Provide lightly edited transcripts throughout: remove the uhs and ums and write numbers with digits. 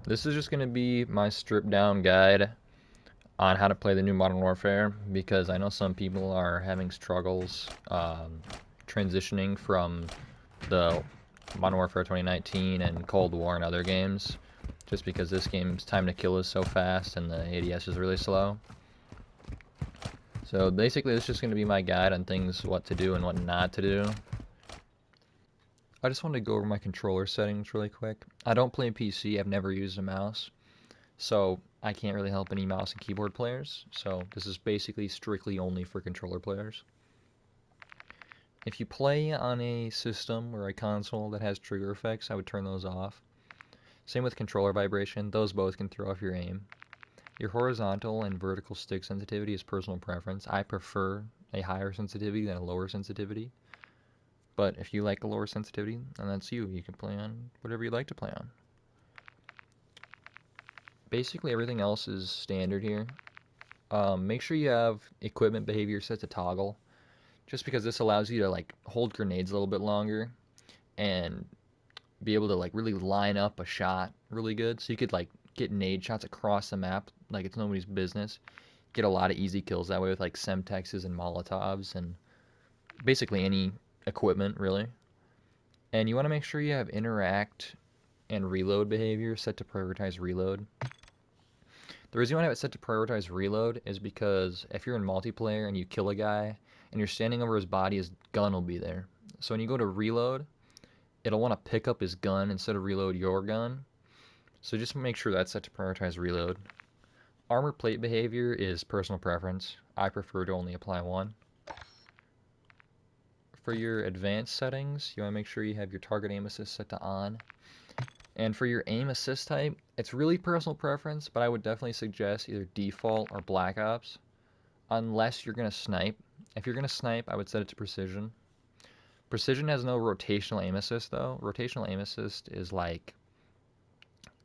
This is just going to be my stripped down guide on how to play the new Modern Warfare because I know some people are having struggles transitioning from the Modern Warfare 2019 and Cold War and other games just because this game's time to kill is so fast and the ADS is really slow. So basically this is just going to be my guide on things what to do and what not to do. I just wanted to go over my controller settings really quick. I don't play PC, I've never used a mouse. So I can't really help any mouse and keyboard players. So this is basically strictly only for controller players. If you play on a system or a console that has trigger effects, I would turn those off. Same with controller vibration, those both can throw off your aim. Your horizontal and vertical stick sensitivity is personal preference. I prefer a higher sensitivity than a lower sensitivity. But if you like a lower sensitivity, then that's you. You can play on whatever you'd like to play on. Basically everything else is standard here. Make sure you have equipment behavior set to toggle, just because this allows you to like hold grenades a little bit longer and be able to like really line up a shot really good. So you could like get nade shots across the map like it's nobody's business. Get a lot of easy kills that way with like Semtexes and Molotovs and basically any equipment really. And you want to make sure you have interact and reload behavior set to prioritize reload. The reason you want to have it set to prioritize reload is because if you're in multiplayer and you kill a guy and you're standing over his body, his gun will be there. So when you go to reload, it'll want to pick up his gun instead of reload your gun. So just make sure that's set to prioritize reload. Armor plate behavior is personal preference. I prefer to only apply one. For your advanced settings, you want to make sure you have your target aim assist set to on. And for your aim assist type, it's really personal preference, but I would definitely suggest either default or Black Ops, unless you're going to snipe. If you're going to snipe, I would set it to precision. Precision has no rotational aim assist though. Rotational aim assist is like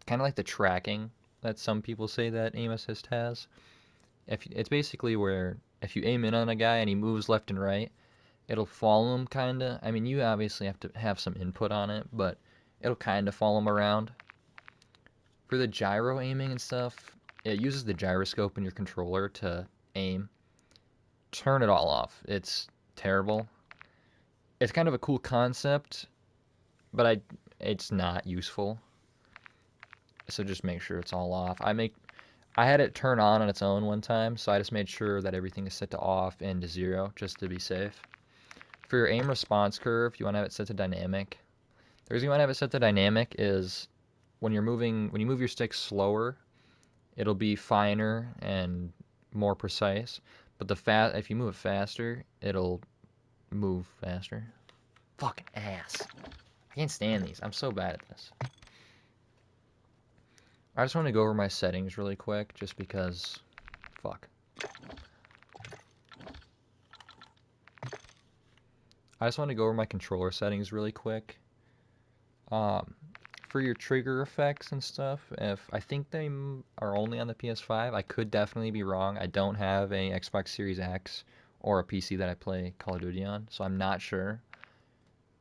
kind of like the tracking that some people say that aim assist has. If it's basically where if you aim in on a guy and he moves left and right, it'll follow him kinda. I mean, you obviously have to have some input on it, but it'll kind of follow him around. For the gyro aiming and stuff, it uses the gyroscope in your controller to aim. Turn it all off. It's terrible. It's kind of a cool concept, but it's not useful. So just make sure it's all off. I had it turn on its own one time, so I just made sure that everything is set to off and to 0 just to be safe. For your aim response curve, you want to have it set to dynamic. The reason you want to have it set to dynamic is when you move your stick slower, it'll be finer and more precise. But if you move it faster, it'll move faster. Fucking ass. I can't stand these. I'm so bad at this. I just want to go over my settings really quick, just because, fuck. I just want to go over my controller settings really quick. Um, for your trigger effects and stuff, if I think they are only on the PS5, I could definitely be wrong. I don't have a Xbox Series X or a PC that I play Call of Duty on, so I'm not sure.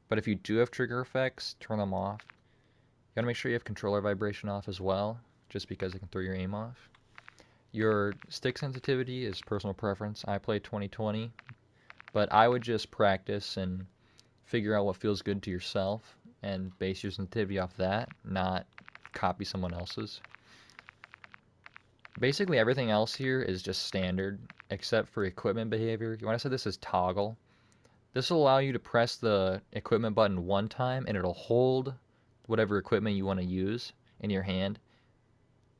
But if you do have trigger effects, turn them off. You gotta make sure you have controller vibration off as well, just because it can throw your aim off. Your stick sensitivity is personal preference. I play 2020, but I would just practice and figure out what feels good to yourself and base your sensitivity off that, not copy someone else's. Basically everything else here is just standard, except for equipment behavior. You want to set this as toggle. This will allow you to press the equipment button one time and it'll hold whatever equipment you want to use in your hand.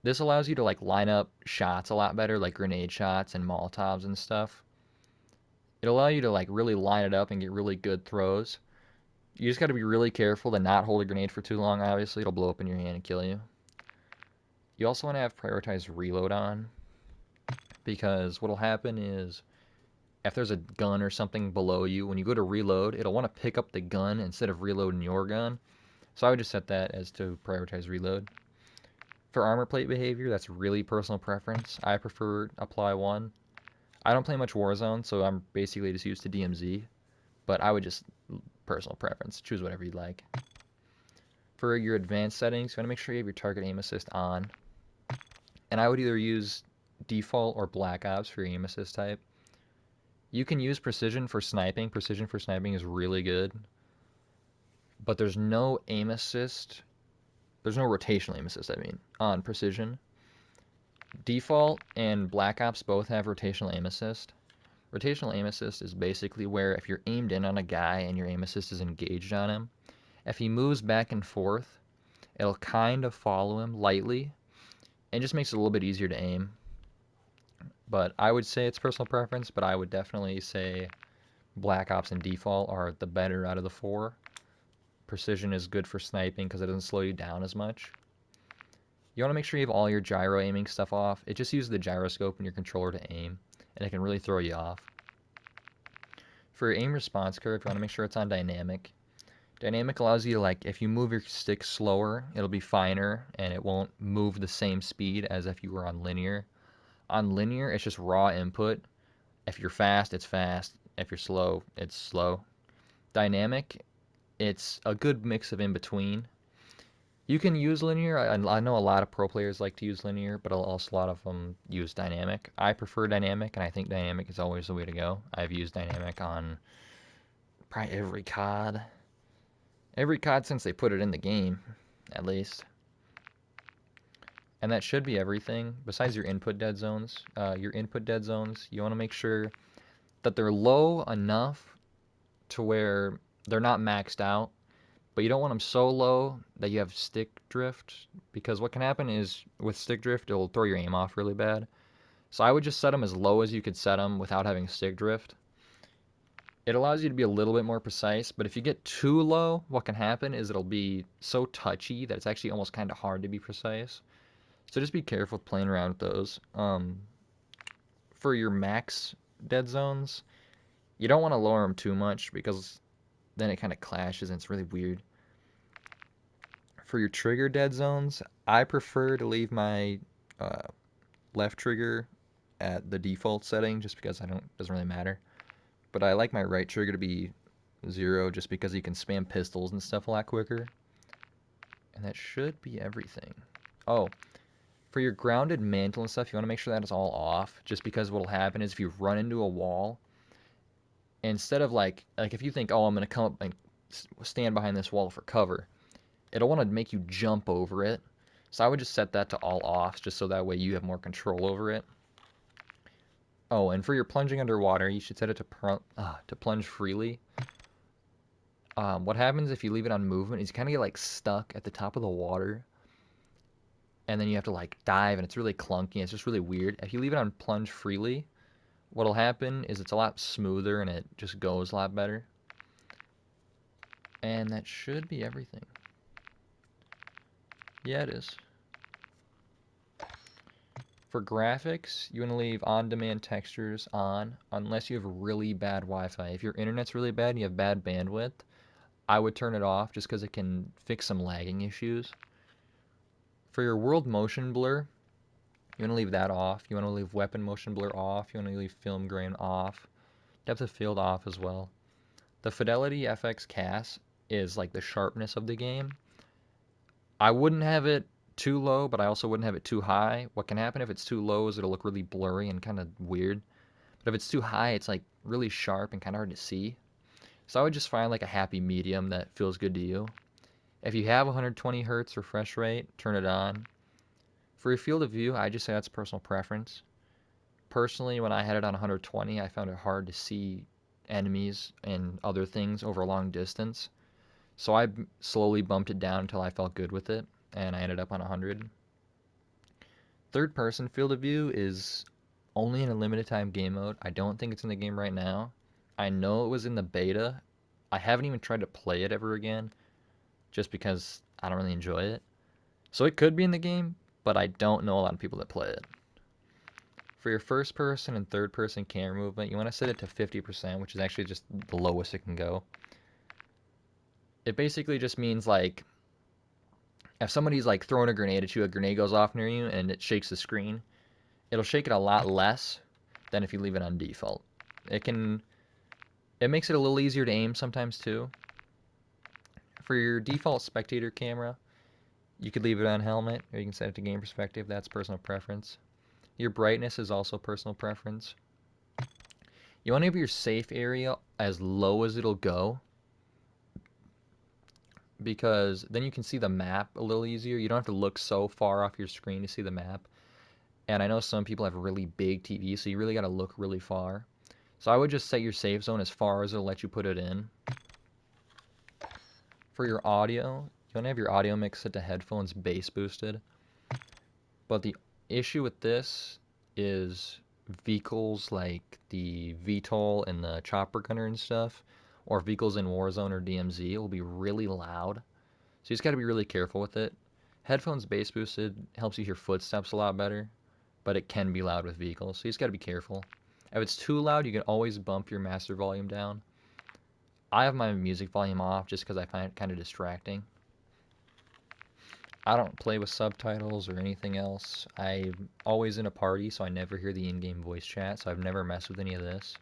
This allows you to like line up shots a lot better, like grenade shots and Molotovs and stuff. It'll allow you to like really line it up and get really good throws. You just got to be really careful to not hold a grenade for too long. Obviously, it'll blow up in your hand and kill you. You also want to have prioritized reload on, because what'll happen is if there's a gun or something below you, when you go to reload, it'll want to pick up the gun instead of reloading your gun. So I would just set that as to prioritize reload. For armor plate behavior, that's really personal preference. I prefer apply 1. I don't play much Warzone, so I'm basically just used to DMZ, but I would just personal preference. Choose whatever you'd like. For your advanced settings, you want to make sure you have your target aim assist on. And I would either use default or black ops for your aim assist type. You can use precision for sniping. Precision for sniping is really good. But there's no aim assist. There's no rotational aim assist, I mean, on precision. Default and black ops both have rotational aim assist. Rotational aim assist is basically where if you're aimed in on a guy and your aim assist is engaged on him, if he moves back and forth, it'll kind of follow him lightly and just makes it a little bit easier to aim. But I would say it's personal preference, but I would definitely say Black Ops and Default are the better out of the four. Precision is good for sniping because it doesn't slow you down as much. You want to make sure you have all your gyro aiming stuff off. It just uses the gyroscope in your controller to aim, and it can really throw you off. For your aim response curve, you want to make sure it's on dynamic. Dynamic allows you to, like, if you move your stick slower, it'll be finer, and it won't move the same speed as if you were on linear. On linear, it's just raw input. If you're fast, it's fast. If you're slow, it's slow. Dynamic, it's a good mix of in between. You can use linear. I know a lot of pro players like to use linear, but also a lot of them use dynamic. I prefer dynamic, and I think dynamic is always the way to go. I've used dynamic on probably every COD. Every COD since they put it in the game, at least. And that should be everything. Besides your input dead zones, you want to make sure that they're low enough to where they're not maxed out, but you don't want them so low that you have stick drift, because what can happen is with stick drift, it'll throw your aim off really bad. So I would just set them as low as you could set them without having stick drift. It allows you to be a little bit more precise, but if you get too low, what can happen is it'll be so touchy that it's actually almost kind of hard to be precise. So just be careful playing around with those. For your max dead zones, you don't want to lower them too much because then it kind of clashes and it's really weird. For your trigger dead zones, I prefer to leave my left trigger at the default setting just because doesn't really matter. But I like my right trigger to be 0 just because you can spam pistols and stuff a lot quicker. And that should be everything. Oh, for your grounded mantle and stuff, you want to make sure that is all off, just because what will happen is if you run into a wall, instead of like if you think, oh, I'm going to come up and stand behind this wall for cover, it'll want to make you jump over it. So I would just set that to all off, just so that way you have more control over it. Oh, and for your plunging underwater, you should set it to plunge freely. What happens if you leave it on movement is you kind of get like stuck at the top of the water, and then you have to like dive, and it's really clunky. It's just really weird. If you leave it on plunge freely, what'll happen is it's a lot smoother and it just goes a lot better. And that should be everything. Yeah, it is. For graphics, you want to leave on-demand textures on unless you have really bad Wi-Fi. If your internet's really bad and you have bad bandwidth, I would turn it off just because it can fix some lagging issues. For your world motion blur, you want to leave that off. You want to leave weapon motion blur off. You want to leave film grain off. Depth of field off as well. The Fidelity FX CAS is like the sharpness of the game. I wouldn't have it too low, but I also wouldn't have it too high. What can happen if it's too low is it'll look really blurry and kind of weird. But if it's too high, it's like really sharp and kind of hard to see. So I would just find like a happy medium that feels good to you. If you have 120 hertz refresh rate, turn it on. For your field of view, I just say that's personal preference. Personally, when I had it on 120, I found it hard to see enemies and other things over a long distance. So I slowly bumped it down until I felt good with it, and I ended up on 100. Third person field of view is only in a limited time game mode. I don't think it's in the game right now. I know it was in the beta. I haven't even tried to play it ever again, just because I don't really enjoy it. So it could be in the game, but I don't know a lot of people that play it. For your first person and third person camera movement, you want to set it to 50%, which is actually just the lowest it can go. It basically just means like if somebody's like throwing a grenade at you, a grenade goes off near you and it shakes the screen, it'll shake it a lot less than if you leave it on default. It makes it a little easier to aim sometimes too. For your default spectator camera, you could leave it on helmet, or you can set it to game perspective. That's personal preference. Your brightness is also personal preference. You want to have your safe area as low as it'll go, because then you can see the map a little easier. You don't have to look so far off your screen to see the map. And I know some people have really big TVs, so you really got to look really far. So I would just set your safe zone as far as it'll let you put it in. For your audio, you want to have your audio mix set to headphones bass boosted. But the issue with this is vehicles like the VTOL and the chopper gunner and stuff, or vehicles in Warzone or DMZ will be really loud. So you just got to be really careful with it. Headphones bass boosted helps you hear footsteps a lot better, but it can be loud with vehicles, so you just got to be careful. If it's too loud, you can always bump your master volume down. I have my music volume off just because I find it kind of distracting. I don't play with subtitles or anything else. I'm always in a party, so I never hear the in-game voice chat, so I've never messed with any of this.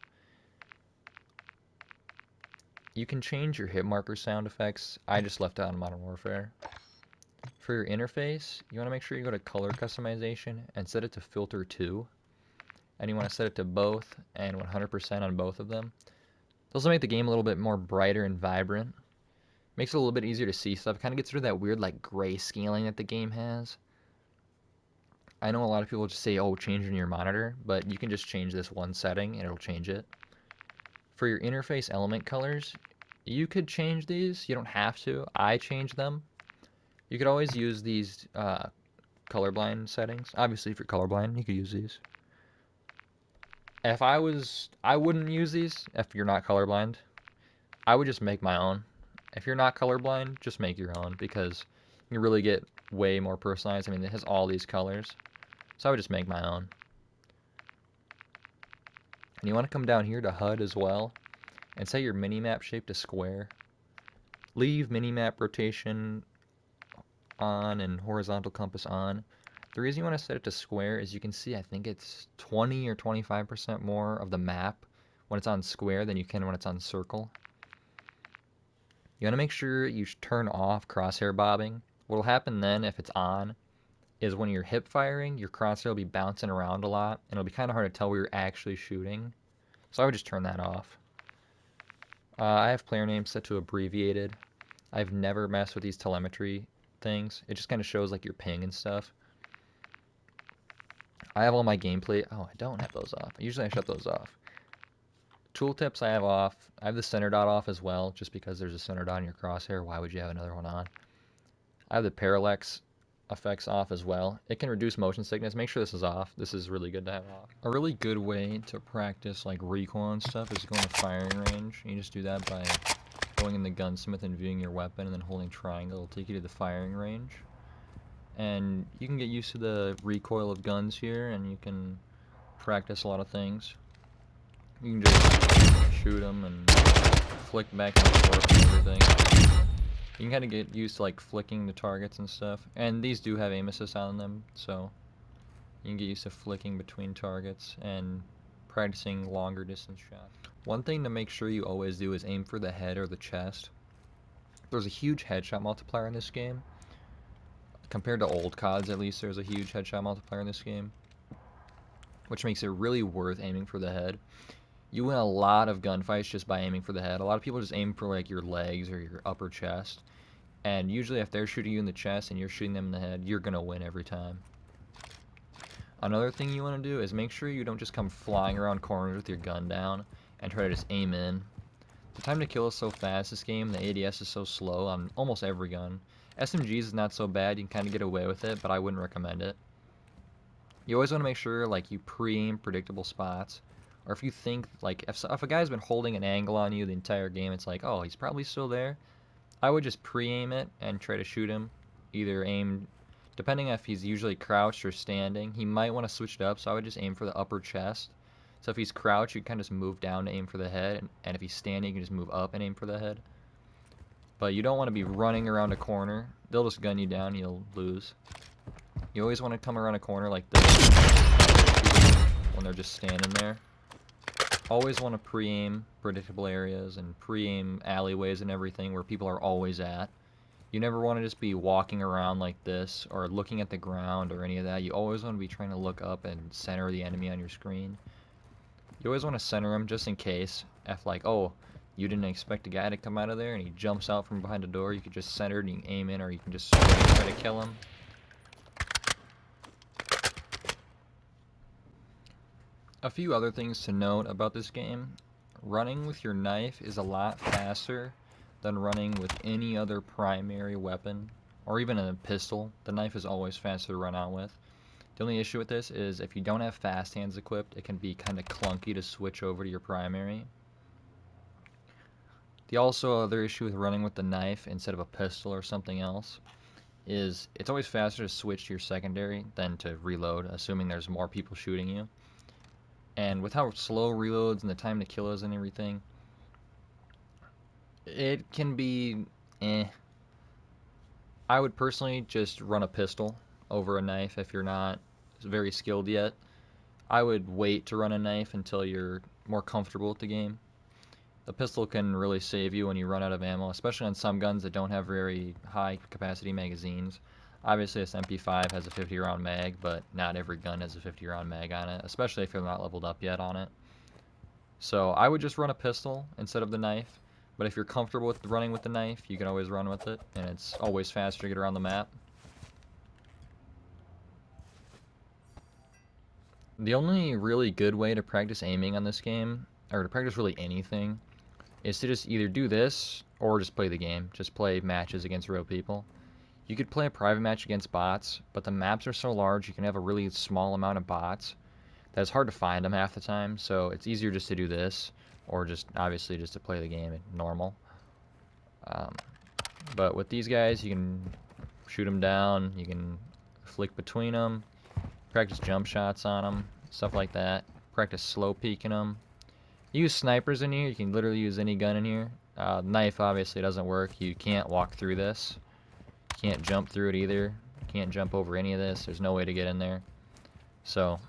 You can change your hit marker sound effects. I just left out in Modern Warfare. For your interface, you want to make sure you go to color customization and set it to filter 2. And you want to set it to both and 100% on both of them. Those will make the game a little bit more brighter and vibrant. Makes it a little bit easier to see stuff. Kind of gets rid of that weird like gray scaling that the game has. I know a lot of people just say, oh, change in your monitor, but you can just change this one setting and it'll change it. For your interface element colors, you could change these. You don't have to. I change them. You could always use these colorblind settings. Obviously, if you're colorblind, you could use these. I wouldn't use these if you're not colorblind. I would just make my own. If you're not colorblind, just make your own because you really get way more personalized. I mean, it has all these colors. So I would just make my own. And you want to come down here to HUD as well and set your minimap shape to square. Leave minimap rotation on and horizontal compass on. The reason you want to set it to square is you can see I think it's 20 or 25% more of the map when it's on square than you can when it's on circle. You want to make sure you turn off crosshair bobbing. What will happen then if it's on is when you're hip firing, your crosshair will be bouncing around a lot and it'll be kind of hard to tell where you're actually shooting. So I would just turn that off. I have player names set to abbreviated. I've never messed with these telemetry things. It just kind of shows like your ping and stuff. I have all my gameplay. Oh, I don't have those off. Usually I shut those off. Tooltips I have off. I have the center dot off as well, just because there's a center dot in your crosshair. Why would you have another one on? I have the parallax effects off as well. It can reduce motion sickness. Make sure this is off. This is really good to have off. A really good way to practice like recoil and stuff is going to firing range. You just do that by going in the gunsmith and viewing your weapon and then holding triangle. It'll take you to the firing range. And you can get used to the recoil of guns here, and you can practice a lot of things. You can just shoot them and flick back and forth and everything. You can kind of get used to like flicking the targets and stuff. And these do have aim assist on them, so you can get used to flicking between targets and practicing longer distance shots. One thing to make sure you always do is aim for the head or the chest. There's a huge headshot multiplier in this game. Compared to old CODs, at least, there's a huge headshot multiplier in this game, which makes it really worth aiming for the head. You win a lot of gunfights just by aiming for the head. A lot of people just aim for like your legs or your upper chest, and usually if they're shooting you in the chest and you're shooting them in the head, you're gonna win every time. Another thing you want to do is make sure you don't just come flying around corners with your gun down and try to just aim in. The time to kill is so fast this game, the ADS is so slow on almost every gun. SMGs is not so bad, you can kind of get away with it, but I wouldn't recommend it. You always want to make sure like you pre-aim predictable spots, or if you think like if a guy's been holding an angle on you the entire game, it's like, oh, he's probably still there. I would just pre-aim it and try to shoot him, either aim, depending if he's usually crouched or standing. He might want to switch it up, so I would just aim for the upper chest. So if he's crouched, you can kind of just move down to aim for the head, and if he's standing, you can just move up and aim for the head. But you don't want to be running around a corner. They'll just gun you down, you'll lose. You always want to come around a corner like this when they're just standing there. Always want to pre-aim predictable areas and pre-aim alleyways and everything where people are always at. You never want to just be walking around like this or looking at the ground or any of that. You always want to be trying to look up and center the enemy on your screen. You always want to center him just in case. If like, oh, you didn't expect a guy to come out of there and he jumps out from behind a door, you could just center it and you can aim in, or you can just try to kill him. A few other things to note about this game. Running with your knife is a lot faster than running with any other primary weapon, or even a pistol. The knife is always faster to run out with. The only issue with this is if you don't have fast hands equipped, it can be kind of clunky to switch over to your primary. The also other issue with running with the knife instead of a pistol or something else is it's always faster to switch to your secondary than to reload, assuming there's more people shooting you. And with how slow reloads and the time to kill is and everything, it can be eh. I would personally just run a pistol over a knife if you're not very skilled yet. I would wait to run a knife until you're more comfortable with the game. The pistol can really save you when you run out of ammo, especially on some guns that don't have very high capacity magazines. Obviously, this MP5 has a 50 round mag, but not every gun has a 50 round mag on it, especially if you're not leveled up yet on it. So I would just run a pistol instead of the knife, but if you're comfortable with running with the knife, you can always run with it, and it's always faster to get around the map. The only really good way to practice aiming on this game, or to practice really anything, is to just either do this or just play the game. Just play matches against real people. You could play a private match against bots, but the maps are so large you can have a really small amount of bots that it's hard to find them half the time, so it's easier just to do this, or just obviously just to play the game normal. Um, but with these guys, you can shoot them down, you can flick between them, practice jump shots on them, stuff like that. Practice slow peeking them. Use snipers in here. You can literally use any gun in here. Knife obviously doesn't work. You can't walk through this. You can't jump through it either. You can't jump over any of this. There's no way to get in there. So,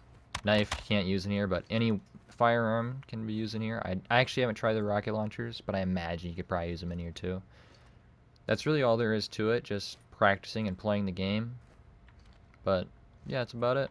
knife you can't use in here, but any firearm can be used in here. I actually haven't tried the rocket launchers, but I imagine you could probably use them in here too. That's really all there is to it, just practicing and playing the game. But, yeah, that's about it.